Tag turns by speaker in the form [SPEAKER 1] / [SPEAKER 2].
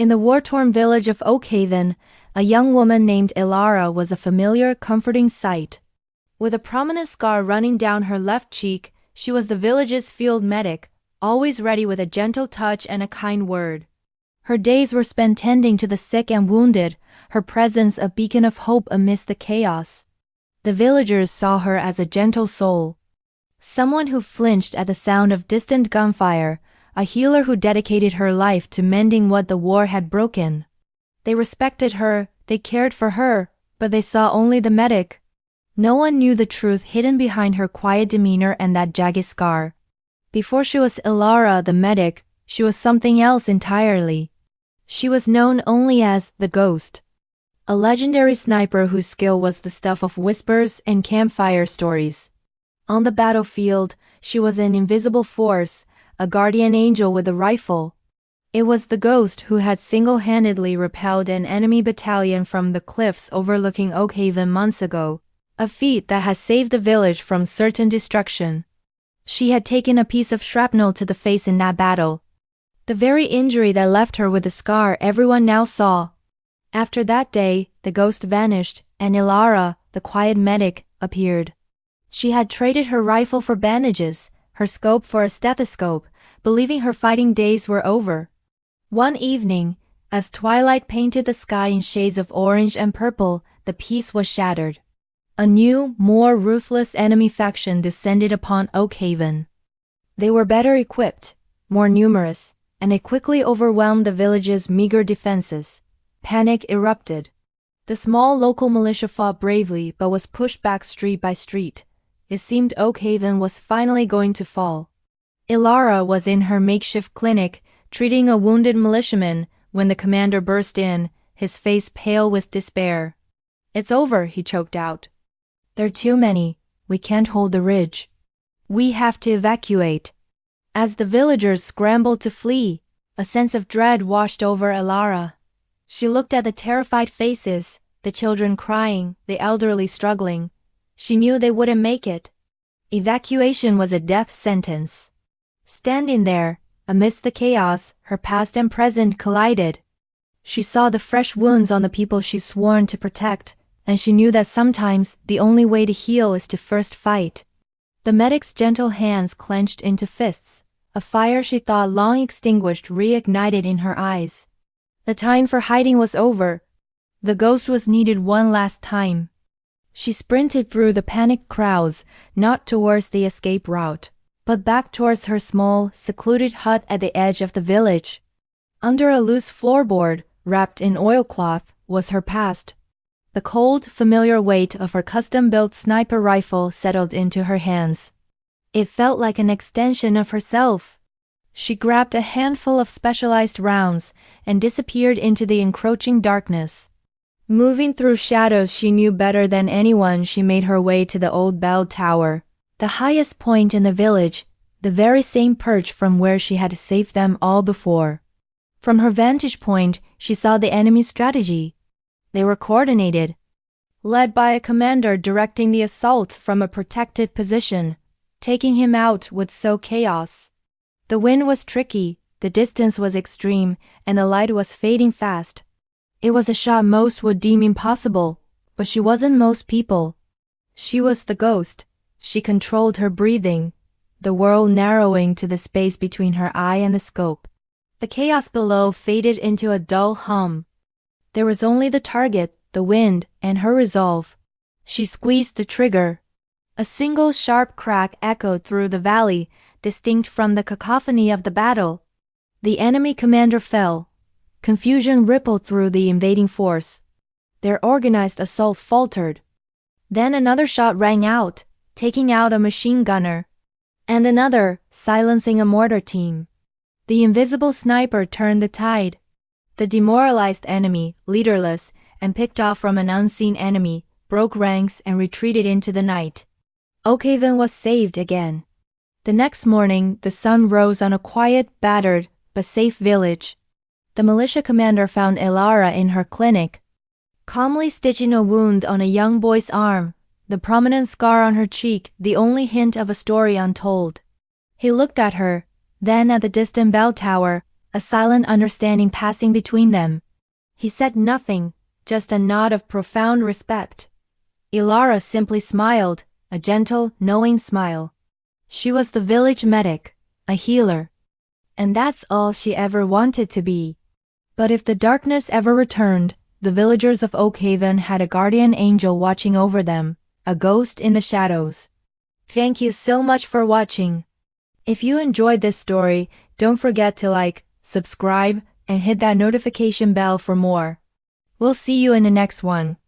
[SPEAKER 1] In the war-torn village of Oakhaven, a young woman named Ilara was a familiar, comforting sight. With a prominent scar running down her left cheek, she was the village's field medic, always ready with a gentle touch and a kind word. Her days were spent tending to the sick and wounded, her presence a beacon of hope amidst the chaos. The villagers saw her as a gentle soul, someone who flinched at the sound of distant gunfire, a healer who dedicated her life to mending what the war had broken. They respected her, they cared for her, but they saw only the medic. No one knew the truth hidden behind her quiet demeanor and that jagged scar. Before she was Ilara the medic, she was something else entirely. She was known only as the Ghost, a legendary sniper whose skill was the stuff of whispers and campfire stories. On the battlefield, she was an invisible force, a guardian angel with a rifle. It was the Ghost who had single-handedly repelled an enemy battalion from the cliffs overlooking Oakhaven months ago, a feat that had saved the village from certain destruction. She had taken a piece of shrapnel to the face in that battle, the very injury that left her with a scar everyone now saw. After that day, the Ghost vanished, and Ilara, the quiet medic, appeared. She had traded her rifle for bandages, her scope for a stethoscope, believing her fighting days were over. One evening, as twilight painted the sky in shades of orange and purple, the peace was shattered. A new, more ruthless enemy faction descended upon Oakhaven. They were better equipped, more numerous, and they quickly overwhelmed the village's meager defenses. Panic erupted. The small local militia fought bravely but was pushed back street by street. It seemed Oakhaven was finally going to fall. Ilara was in her makeshift clinic, treating a wounded militiaman, when the commander burst in, his face pale with despair. "It's over," he choked out. "They're too many. We can't hold the ridge. We have to evacuate." As the villagers scrambled to flee, a sense of dread washed over Ilara. She looked at the terrified faces, the children crying, the elderly struggling. She knew they wouldn't make it. Evacuation was a death sentence. Standing there, amidst the chaos, her past and present collided. She saw the fresh wounds on the people she'd sworn to protect, and she knew that sometimes the only way to heal is to first fight. The medic's gentle hands clenched into fists. A fire she thought long extinguished reignited in her eyes. The time for hiding was over. The Ghost was needed one last time. She sprinted through the panicked crowds, not towards the escape route, but back towards her small, secluded hut at the edge of the village. Under a loose floorboard, wrapped in oilcloth, was her past. The cold, familiar weight of her custom-built sniper rifle settled into her hands. It felt like an extension of herself. She grabbed a handful of specialized rounds and disappeared into the encroaching darkness. Moving through shadows she knew better than anyone, she made her way to the old bell tower, the highest point in the village, the very same perch from where she had saved them all before. From her vantage point, she saw the enemy's strategy. They were coordinated, led by a commander directing the assault from a protected position. Taking him out would sow chaos. The wind was tricky, the distance was extreme, and the light was fading fast. It was a shot most would deem impossible, but she wasn't most people. She was the Ghost. She controlled her breathing, the world narrowing to the space between her eye and the scope. The chaos below faded into a dull hum. There was only the target, the wind, and her resolve. She squeezed the trigger. A single sharp crack echoed through the valley, distinct from the cacophony of the battle. The enemy commander fell. Confusion rippled through the invading force. Their organized assault faltered. Then another shot rang out, taking out a machine gunner. And another, silencing a mortar team. The invisible sniper turned the tide. The demoralized enemy, leaderless, and picked off from an unseen enemy, broke ranks and retreated into the night. Oakhaven was saved again. The next morning, the sun rose on a quiet, battered, but safe village. The militia commander found Ilara in her clinic, calmly stitching a wound on a young boy's arm, the prominent scar on her cheek the only hint of a story untold. He looked at her, then at the distant bell tower, a silent understanding passing between them. He said nothing, just a nod of profound respect. Ilara simply smiled, a gentle, knowing smile. She was the village medic, a healer. And that's all she ever wanted to be. But if the darkness ever returned, the villagers of Oakhaven had a guardian angel watching over them, a ghost in the shadows. Thank you so much for watching. If you enjoyed this story, don't forget to like, subscribe, and hit that notification bell for more. We'll see you in the next one.